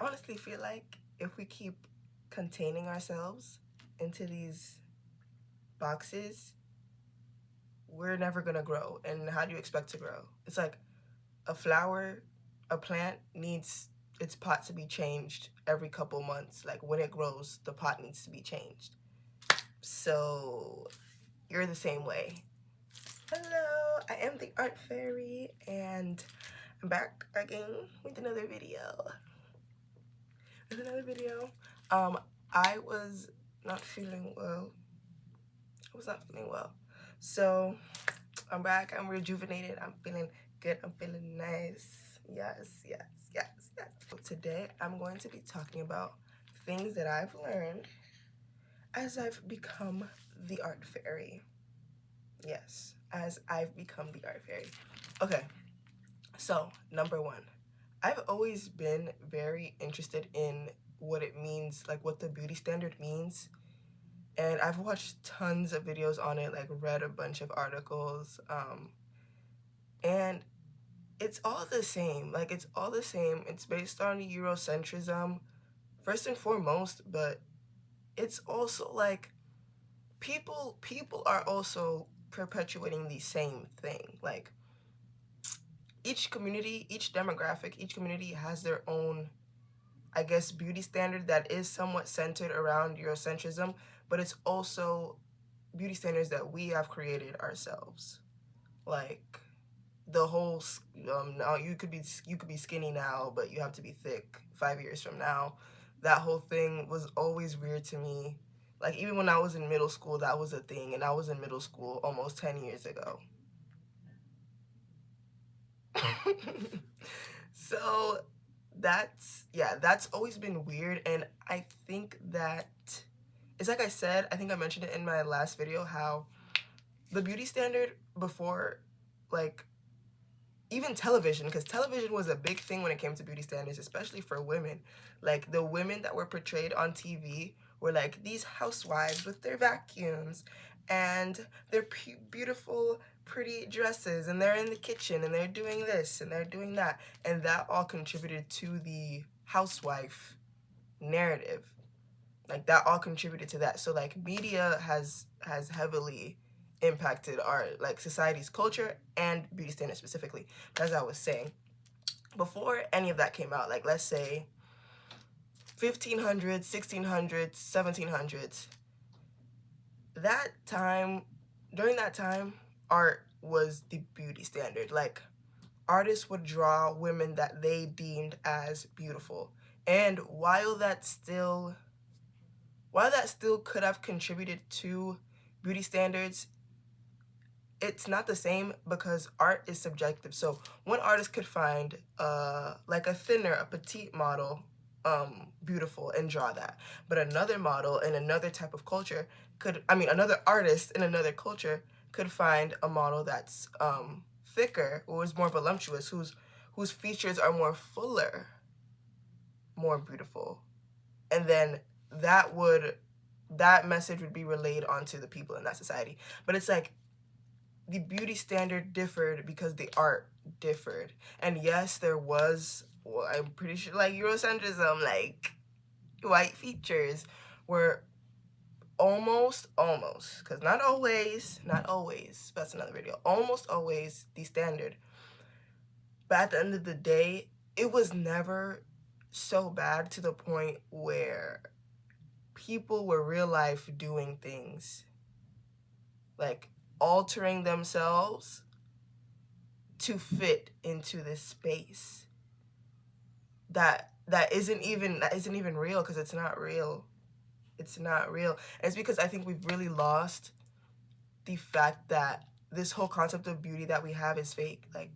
honestly feel like if we keep containing ourselves into these boxes, we're never gonna grow. And how do you expect to grow? It's like a flower, a plant needs its pot to be changed every couple months. Like when it grows, the pot needs to be changed. So you're the same way. Hello, I am the Art Fairy, and I'm back again with another video. I was not feeling well. So I'm back. I'm rejuvenated. I'm feeling good. I'm feeling nice. Yes. So today I'm going to be talking about things that I've learned as I've become the Art Fairy. Yes, as I've become the Art Fairy. Okay, so number one, I've always been very interested in what it means, like what the beauty standard means. And I've watched tons of videos on it, like read a bunch of articles. And it's all the same. Like it's all the same. It's based on Eurocentrism, first and foremost, but it's also like people are also perpetuating the same thing. Like each community, each demographic, each community has their own, I guess, beauty standard that is somewhat centered around Eurocentrism, but it's also beauty standards that we have created ourselves. Like the whole now you could be skinny now, but you have to be thick 5 years from now. That whole thing was always weird to me. Like even when I was in middle school, that was a thing, and I was in middle school almost 10 years ago. So that's always been weird, and I think that it's like I said, I think I mentioned it in my last video, how the beauty standard before, like even television, because television was a big thing when it came to beauty standards, especially for women. Like the women that were portrayed on TV were like these housewives with their vacuums and their beautiful pretty dresses, and they're in the kitchen and they're doing this and they're doing that, and that all contributed to the housewife narrative. Like that all contributed to that. So like media has heavily impacted our, like, society's culture and beauty standards specifically. As I was saying, before any of that came out, like let's say 1500s, 1600s, 1700s, that time, during that time, art was the beauty standard. Like artists would draw women that they deemed as beautiful. And while that still could have contributed to beauty standards, it's not the same because art is subjective. So one artist could find like a thinner, a petite model beautiful and draw that. But another model in another type of culture another artist in another culture could find a model that's thicker, or is more voluptuous, whose features are more fuller, more beautiful. And then that message would be relayed onto the people in that society. But it's like the beauty standard differed because the art differed. And yes, there was, well, I'm pretty sure, like Eurocentrism, like white features were almost, because not always, that's another video, almost always the standard. But at the end of the day, it was never so bad to the point where people were real life doing things, like altering themselves to fit into this space that isn't even real, because it's not real. And it's because I think we've really lost the fact that this whole concept of beauty that we have is fake. Like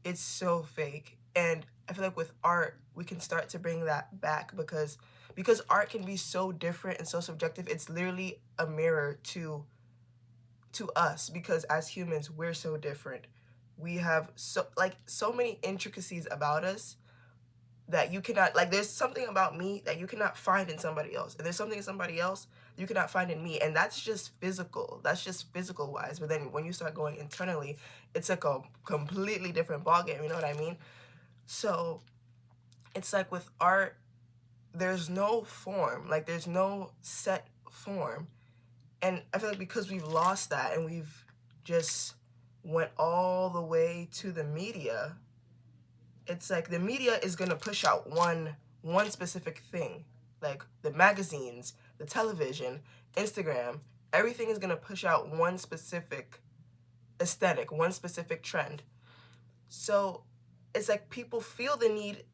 it's so fake. And I feel like with art we can start to bring that back, because art can be so different and so subjective. It's literally a mirror to us, because as humans we're so different. We have so many intricacies about us that you cannot, like, there's something about me that you cannot find in somebody else, and there's something in somebody else you cannot find in me, and that's just physical wise. But then when you start going internally, it's like a completely different ballgame, you know what I mean? So it's like with art, there's no form, like there's no set form. And I feel like because we've lost that and we've just went all the way to the media, it's like the media is going to push out one specific thing. Like the magazines, the television, Instagram, everything is going to push out one specific aesthetic, one specific trend. So it's like people feel the need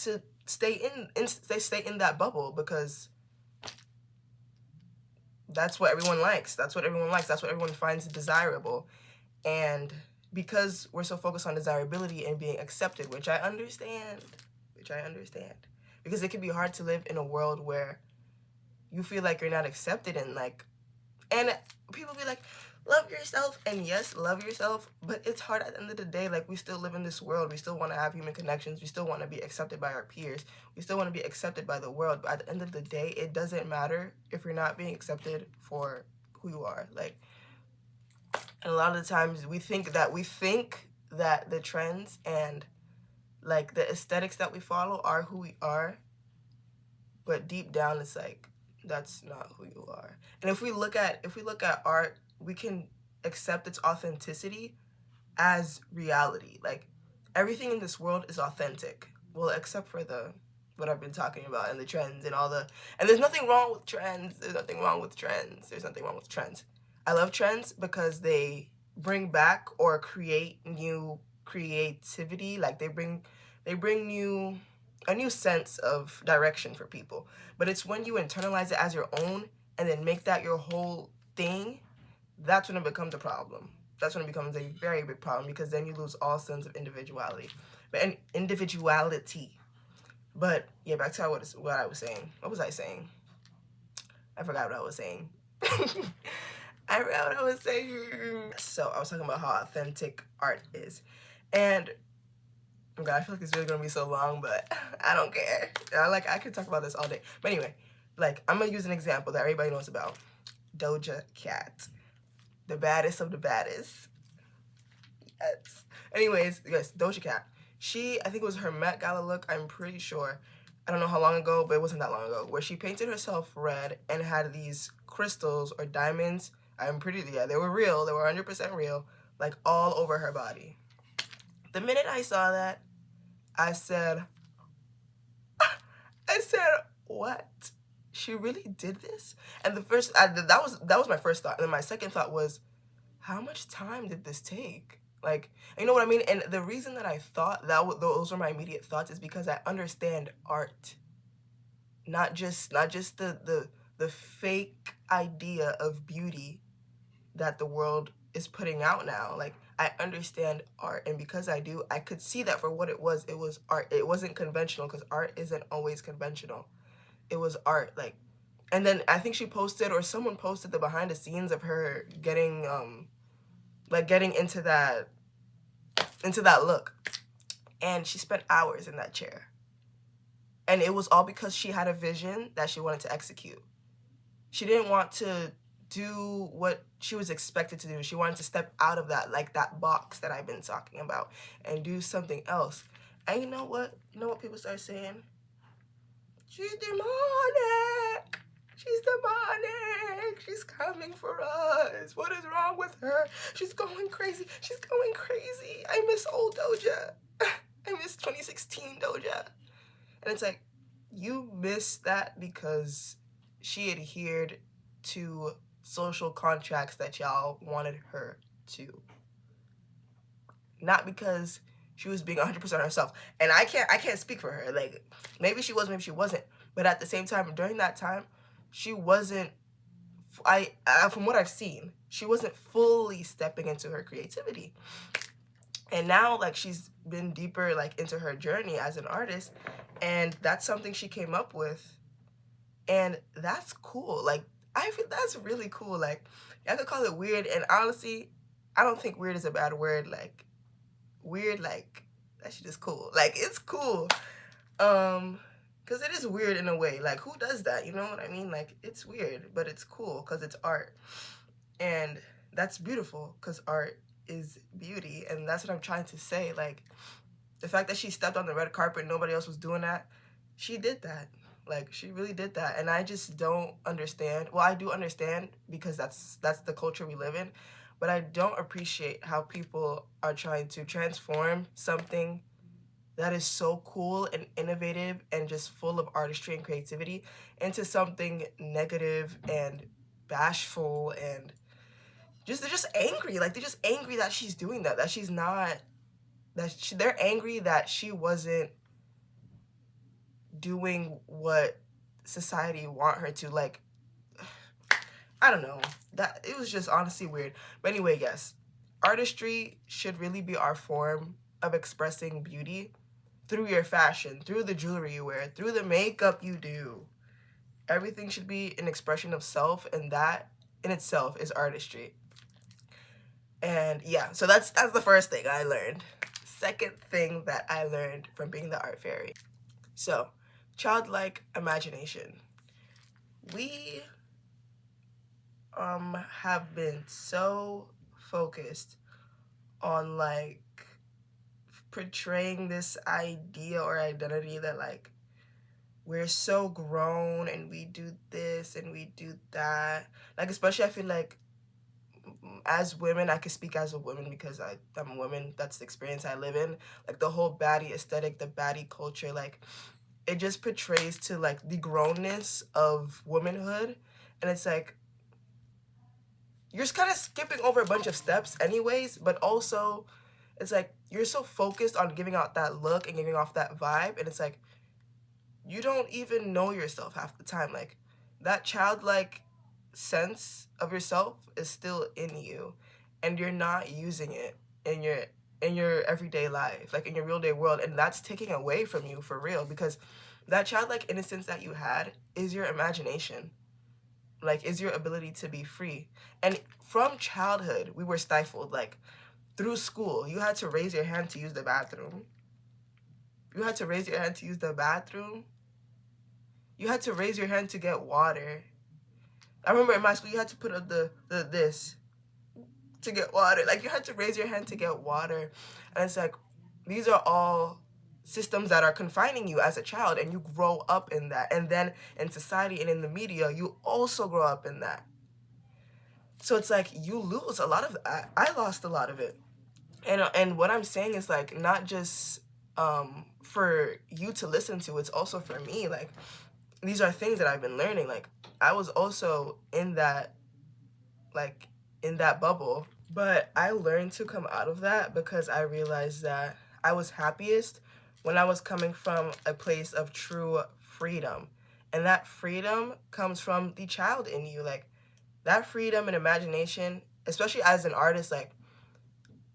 to stay in that bubble because that's what everyone likes. That's what everyone likes. That's what everyone finds desirable. And because we're so focused on desirability and being accepted, which I understand, because it can be hard to live in a world where you feel like you're not accepted and people be like, love yourself, and yes, love yourself, but it's hard at the end of the day. Like, we still live in this world. We still want to have human connections. We still want to be accepted by our peers. We still want to be accepted by the world. But at the end of the day, it doesn't matter if you're not being accepted for who you are. Like, and a lot of the times we think that the trends and like the aesthetics that we follow are who we are, but deep down it's like that's not who you are. And if we look at art, we can accept its authenticity as reality. Like, everything in this world is authentic, well, except for the what I've been talking about and the trends and all the, and there's nothing wrong with trends. There's nothing wrong with trends. I love trends because they bring back or create new creativity. Like, they bring a new sense of direction for people. But it's when you internalize it as your own and then make that your whole thing, that's when it becomes a problem. That's when it becomes a very big problem, because then you lose all sense of individuality. But individuality. But yeah, back to what I was saying. What was I saying? I forgot what I was saying. I forgot what I was saying. So I was talking about how authentic art is. And oh God, I feel like it's really gonna be so long, but I don't care. I could talk about this all day. But anyway, like, I'm gonna use an example that everybody knows about. Doja Cat. The baddest of the baddest. Yes. Anyways, yes, Doja Cat. I think it was her Met Gala look, I'm pretty sure. I don't know how long ago, but it wasn't that long ago, where she painted herself red and had these crystals or diamonds. They were real. They were 100% real, like all over her body. The minute I saw that, I said, what? She really did this? And that was my first thought. And then my second thought was, how much time did this take? Like, you know what I mean? And the reason that I thought those were my immediate thoughts is because I understand art, not just the fake idea of beauty that the world is putting out now. Like, I understand art, and because I do, I could see that for what it was. It was art. It wasn't conventional, because art isn't always conventional. It was art. Like, and then I think she posted, or someone posted, the behind the scenes of her getting into that look, and she spent hours in that chair, and it was all because she had a vision that she wanted to execute. She didn't want to do what she was expected to do. She wanted to step out of that box that I've been talking about and do something else. And you know what people start saying? She's demonic. She's coming for us. What is wrong with her? She's going crazy. I miss old Doja. I miss 2016 Doja. And it's like, you miss that because she adhered to social contracts that y'all wanted her to. Not because she was being 100% herself. And I can't speak for her. Like, maybe she was, maybe she wasn't. But at the same time, during that time, she wasn't, from what I've seen, she wasn't fully stepping into her creativity. And now, like, she's been deeper, like, into her journey as an artist, and that's something she came up with, and that's cool. Like, I feel that's really cool. Like, I could call it weird, and honestly, I don't think weird is a bad word. Like, weird, like, that shit is cool. Like, it's cool. Because it is weird in a way. Like, who does that? You know what I mean? Like, it's weird, but it's cool because it's art. And that's beautiful because art is beauty. And that's what I'm trying to say. Like, the fact that she stepped on the red carpet and nobody else was doing that, she did that. Like, she really did that, and I just don't understand. Well, I do understand because that's the culture we live in, but I don't appreciate how people are trying to transform something that is so cool and innovative and just full of artistry and creativity into something negative and bashful, and they're just angry. Like, they're just angry that she's doing that she's not, they're angry that she wasn't doing what society want her to. Like, I don't know, that it was just honestly weird. But anyway, yes, artistry should really be our form of expressing beauty through your fashion, through the jewelry you wear, through the makeup you do. Everything should be an expression of self, and that in itself is artistry. And yeah, so that's the first thing I learned. Second thing that I learned from being the art fairy. So, childlike imagination. We have been so focused on like portraying this idea or identity that like we're so grown and we do this and we do that. Like, especially I feel like as women, I can speak as a woman because I'm a woman. That's the experience I live in. Like, the whole baddie aesthetic, the baddie culture, like, it just portrays to like the grownness of womanhood. And it's like, you're just kind of skipping over a bunch of steps anyways, but also it's like you're so focused on giving out that look and giving off that vibe, and it's like you don't even know yourself half the time. Like, that childlike sense of yourself is still in you, and you're not using it in your everyday life, like in your real day world, and that's taking away from you for real, because that childlike innocence that you had is your imagination, like, is your ability to be free. And from childhood, we were stifled. Like, through school, you had to raise your hand to use the bathroom. You had to raise your hand to use the bathroom. You had to raise your hand to get water. I remember in my school, you had to put up the this to get water. Like, you had to raise your hand to get water. And it's like, these are all systems that are confining you as a child, and you grow up in that. And then in society and in the media, you also grow up in that. So it's like you lose a lot of that. I lost a lot of it. And what I'm saying is, like, not just for you to listen to, it's also for me. Like, these are things that I've been learning. Like, I was also in that, like, in that bubble, but I learned to come out of that because I realized that I was happiest when I was coming from a place of true freedom. And that freedom comes from the child in you. Like, that freedom and imagination, especially as an artist, like,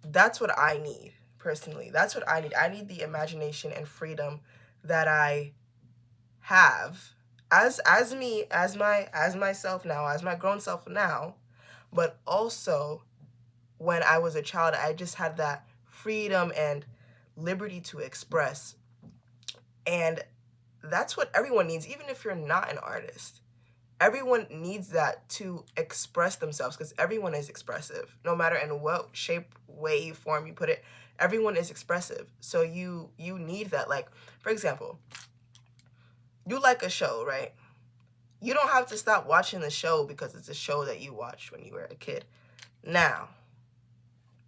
that's what I need personally. That's what I need. I need the imagination and freedom that I have as me, as myself now, as my grown self now, but also when I was a child, I just had that freedom and liberty to express. And that's what everyone needs, even if you're not an artist. Everyone needs that to express themselves, because everyone is expressive. No matter in what shape, way, form you put it, everyone is expressive. So you need that. Like, for example, you like a show, right? You don't have to stop watching the show because it's a show that you watched when you were a kid. Now,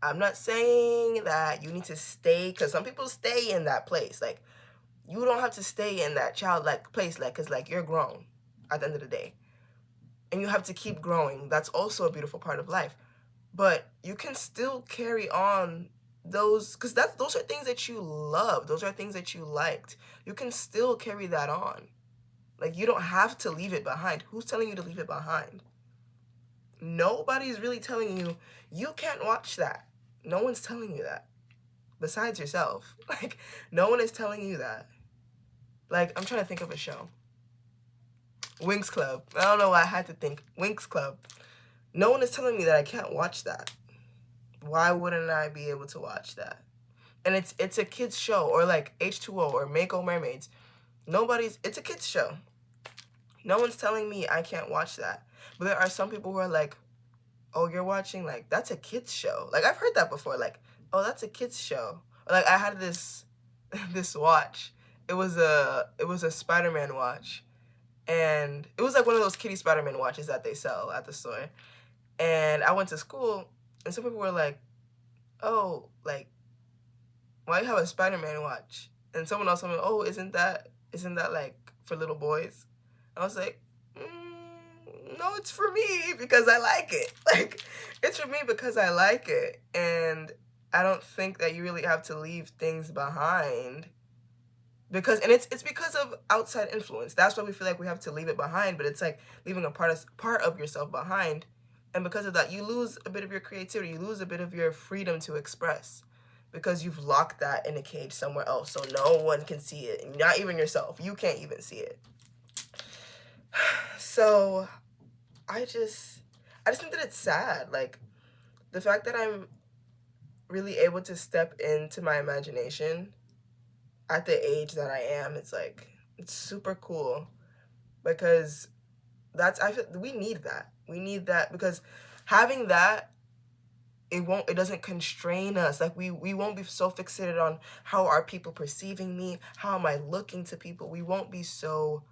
I'm not saying that you need to stay, because some people stay in that place. Like, you don't have to stay in that childlike place, like, because, like, you're grown at the end of the day. And you have to keep growing. That's also a beautiful part of life. But you can still carry on those, because those are things that you love. Those are things that you liked. You can still carry that on. Like, you don't have to leave it behind. Who's telling you to leave it behind? Nobody's really telling you, you can't watch that. No one's telling you that. Besides yourself. Like, no one is telling you that. Like, I'm trying to think of a show. Winx Club. I don't know why I had to think. Winx Club. No one is telling me that I can't watch that. Why wouldn't I be able to watch that? And it's a kid's show, or like H2O or Mako Mermaids. It's a kid's show. No one's telling me I can't watch that. But there are some people who are like, oh, you're watching, like, that's a kid's show. Like, I've heard that before. Like, oh, that's a kid's show. Or, like, I had this watch. It was a Spider-Man watch. And it was like one of those kitty Spider-Man watches that they sell at the store. And I went to school, and some people were like, oh, like, why you have a Spider-Man watch? And someone else told me, oh, isn't that like for little boys? I was like, no, it's for me because I like it. Like, it's for me because I like it. And I don't think that you really have to leave things behind because, and it's because of outside influence. That's why we feel like we have to leave it behind, but it's like leaving a part of yourself behind. And because of that, you lose a bit of your creativity. You lose a bit of your freedom to express because you've locked that in a cage somewhere else so no one can see it. Not even yourself. You can't even see it. So I just think that it's sad. Like, the fact that I'm really able to step into my imagination at the age that I am, it's like, it's super cool because I feel we need that. We need that because having that, it doesn't constrain us. Like, we won't be so fixated on how are people perceiving me, how am I looking to people. We won't be so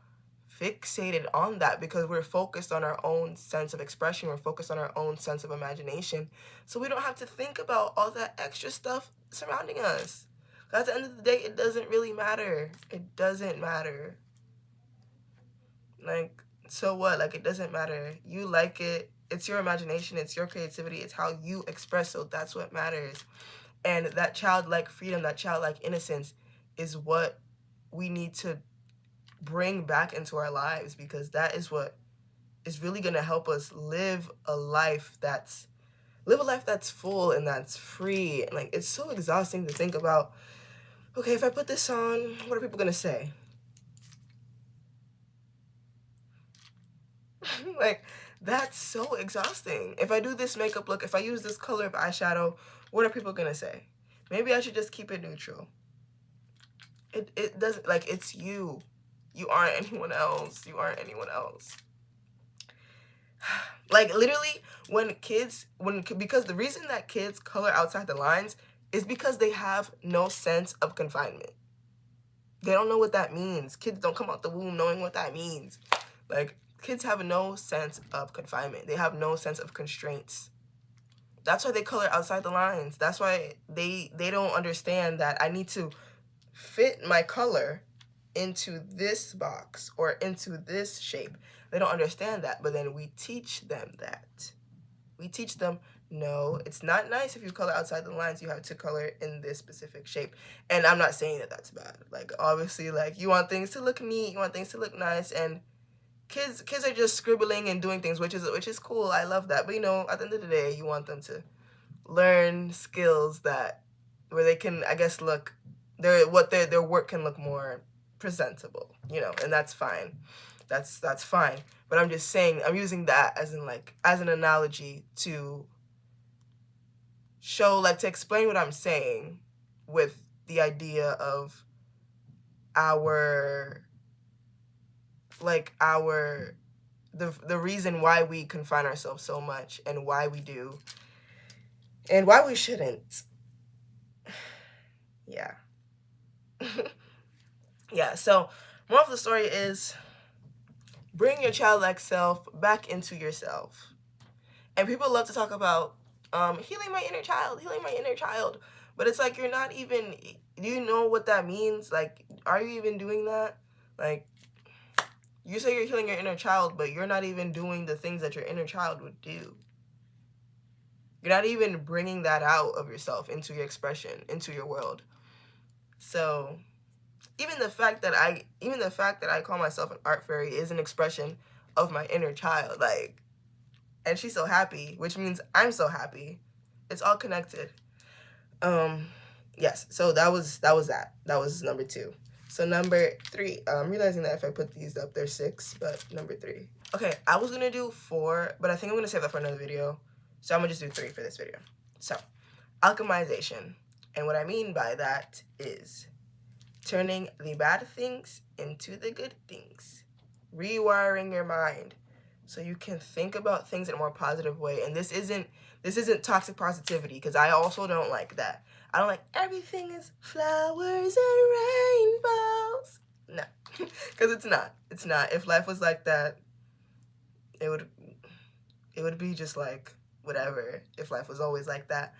fixated on that because we're focused on our own sense of expression. We're focused on our own sense of imagination. So we don't have to think about all that extra stuff surrounding us. At the end of the day, it doesn't really matter. It doesn't matter. Like, so what? Like, it doesn't matter. You like it. It's your imagination. It's your creativity. It's how you express. So that's what matters. And that childlike freedom, that childlike innocence is what we need to bring back into our lives because that is what is really going to help us live a life that's full and that's free. And like, it's so exhausting to think about, okay, if I put this on, what are people going to say? Like, that's so exhausting. If I do this makeup look, if I use this color of eyeshadow, what are people going to say? Maybe I should just keep it neutral. It doesn't, like, it's you. You aren't anyone else. You aren't anyone else. Like, literally, because the reason that kids color outside the lines is because they have no sense of confinement. They don't know what that means. Kids don't come out the womb knowing what that means. Like, kids have no sense of confinement. They have no sense of constraints. That's why they color outside the lines. That's why they don't understand that I need to fit my color into this box or into this shape. They don't understand that, but then we teach them that. We teach them, no, it's not nice if you color outside the lines. You have to color in this specific shape. And I'm not saying that that's bad. Like, obviously, like, you want things to look neat, you want things to look nice, and kids are just scribbling and doing things, which is cool. I love that. But, you know, at the end of the day, you want them to learn skills where they can, I guess, their work can look more presentable, you know, and that's fine. That's fine. But I'm just saying, I'm using that as an analogy to show, like, to explain what I'm saying with the idea of the reason why we confine ourselves so much and why we do and why we shouldn't. Yeah. Yeah, so moral of the story is bring your childlike self back into yourself. And people love to talk about healing my inner child. But it's like, you're not even, do you know what that means? Like, are you even doing that? Like, you say you're healing your inner child, but you're not even doing the things that your inner child would do. You're not even bringing that out of yourself into your expression, into your world. So even the fact that I call myself an art fairy is an expression of my inner child. Like, and she's so happy, which means I'm so happy. It's all connected. Yes, so that was that. That was number 2. So number 3, I'm realizing that if I put these up, they're 6, but number 3. Okay, I was gonna do 4, but I think I'm gonna save that for another video. So I'm gonna just do 3 for this video. So, alchemization. And what I mean by that is turning the bad things into the good things. Rewiring your mind so you can think about things in a more positive way. And this isn't toxic positivity, because I also don't like that. I don't like everything is flowers and rainbows. No. Because it's not. If life was like that, it would be just like whatever, if life was always like that.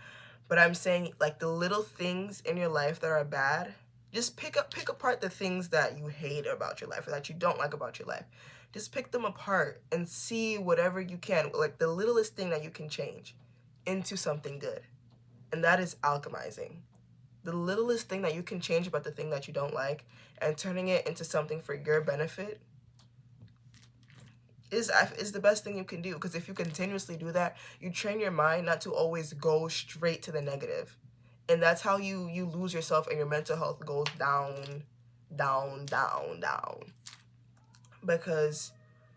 But I'm saying, like, the little things in your life that are bad, just pick apart the things that you hate about your life or that you don't like about your life. Just pick them apart and see whatever you can, like the littlest thing that you can change into something good. And that is alchemizing. The littlest thing that you can change about the thing that you don't like and turning it into something for your benefit is the best thing you can do. Because if you continuously do that, you train your mind not to always go straight to the negative. And that's how you lose yourself and your mental health goes down, down, down, down. Because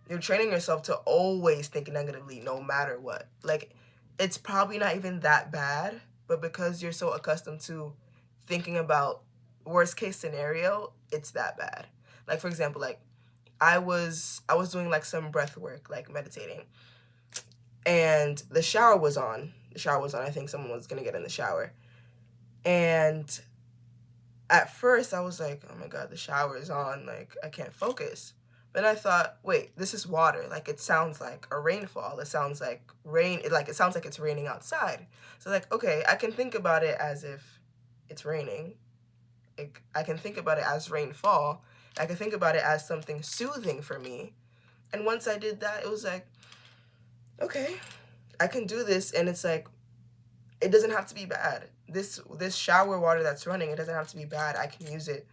you're training yourself to always think negatively no matter what. Like, it's probably not even that bad, but because you're so accustomed to thinking about worst case scenario, it's that bad. Like, for example, like I was doing like some breath work, like meditating, and the shower was on. I think someone was gonna get in the shower, and at first I was like, oh my god, the shower is on, like I can't focus. But I thought, wait, this is water. Like, it sounds like a rainfall. It sounds like rain. It sounds like it's raining outside. So like, okay, I can think about it as if it's raining. Like, I can think about it as rainfall. I can think about it as something soothing for me. And once I did that, it was like, okay, I can do this. And it's like, it doesn't have to be bad. This shower water that's running, it doesn't have to be bad. I can use it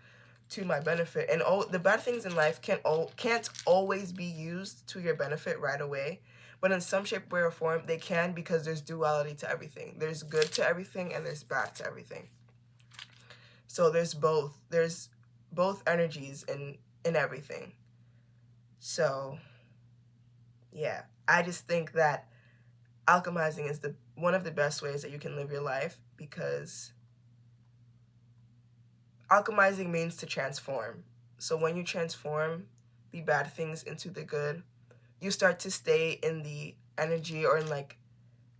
to my benefit. And the bad things in life can't always be used to your benefit right away. But in some shape, way, or form, they can, because there's duality to everything. There's good to everything and there's bad to everything. So there's both. There's both energies in everything. So yeah, I just think that alchemizing is one of the best ways that you can live your life, because alchemizing means to transform. So when you transform the bad things into the good, you start to stay in the energy, or in like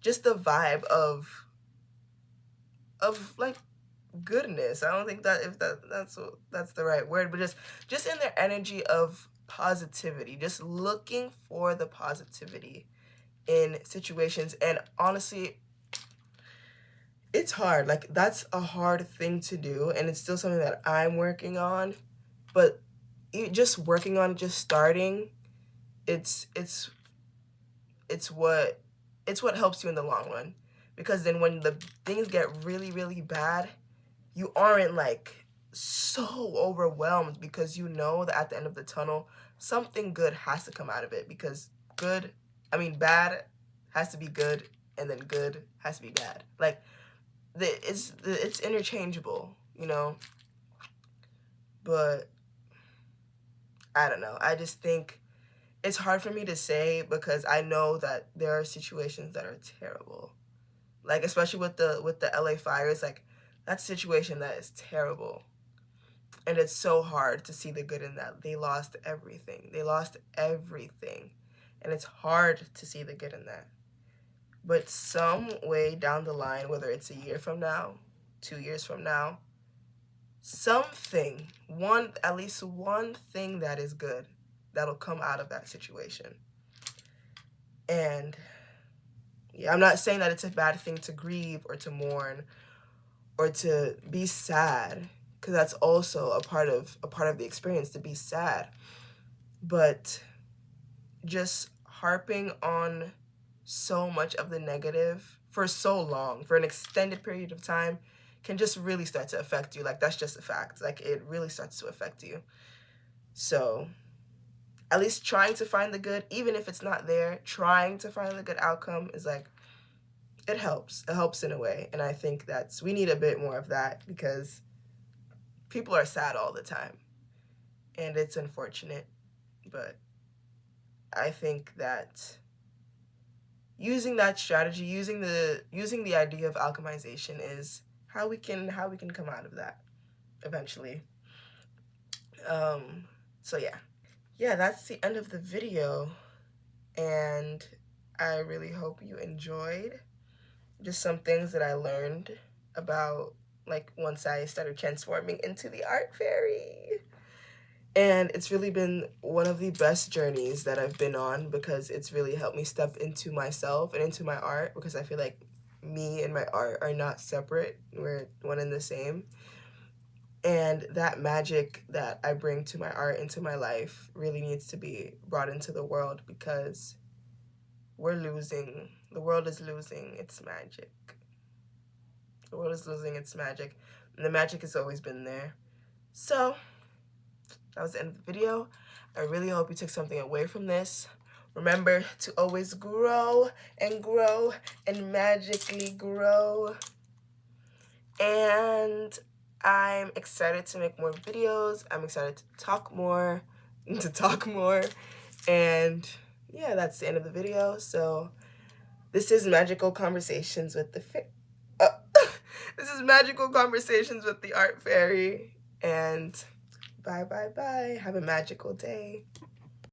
just the vibe of like goodness. I don't think that if that's the right word, but just in their energy of positivity, just looking for the positivity in situations. And honestly, it's hard. Like, that's a hard thing to do, and it's still something that I'm working on. But just working on, just starting, it's what helps you in the long run. Because then when the things get really, really bad, you aren't like so overwhelmed, because you know that at the end of the tunnel, something good has to come out of it. Because bad has to be good, and then good has to be bad. Like, it's interchangeable, you know. But I don't know. I just think it's hard for me to say, because I know that there are situations that are terrible. Like, especially with the LA fires, like, that's a situation that is terrible. And it's so hard to see the good in that. They lost everything. And it's hard to see the good in that. But some way down the line, whether it's a year from now, 2 years from now, at least one thing that is good that'll come out of that situation. And yeah, I'm not saying that it's a bad thing to grieve or to mourn or to be sad, because that's also a part of the experience, to be sad. But just harping on so much of the negative for so long, for an extended period of time, can just really start to affect you. Like, that's just a fact. Like, it really starts to affect you. So at least trying to find the good, even if it's not there, trying to find the good outcome is like, it helps. It helps in a way. And I think we need a bit more of that, because people are sad all the time. And it's unfortunate. But I think that using that strategy, using the idea of alchemization, is how we can come out of that eventually. So yeah, that's the end of the video, and I really hope you enjoyed just some things that I learned about, like, once I started transforming into the Artfairy. And it's really been one of the best journeys that I've been on, because it's really helped me step into myself and into my art, because I feel like me and my art are not separate. We're one and the same. And that magic that I bring to my art, into my life, really needs to be brought into the world, because the world is losing its magic. The world is losing its magic. And the magic has always been there. So, that was the end of the video. I really hope you took something away from this. Remember to always grow and grow and magically grow. And I'm excited to make more videos. I'm excited to talk more. And yeah, that's the end of the video. So this is Magical Conversations with the this is Magical Conversations with the Art Fairy. And bye, bye, bye. Have a magical day.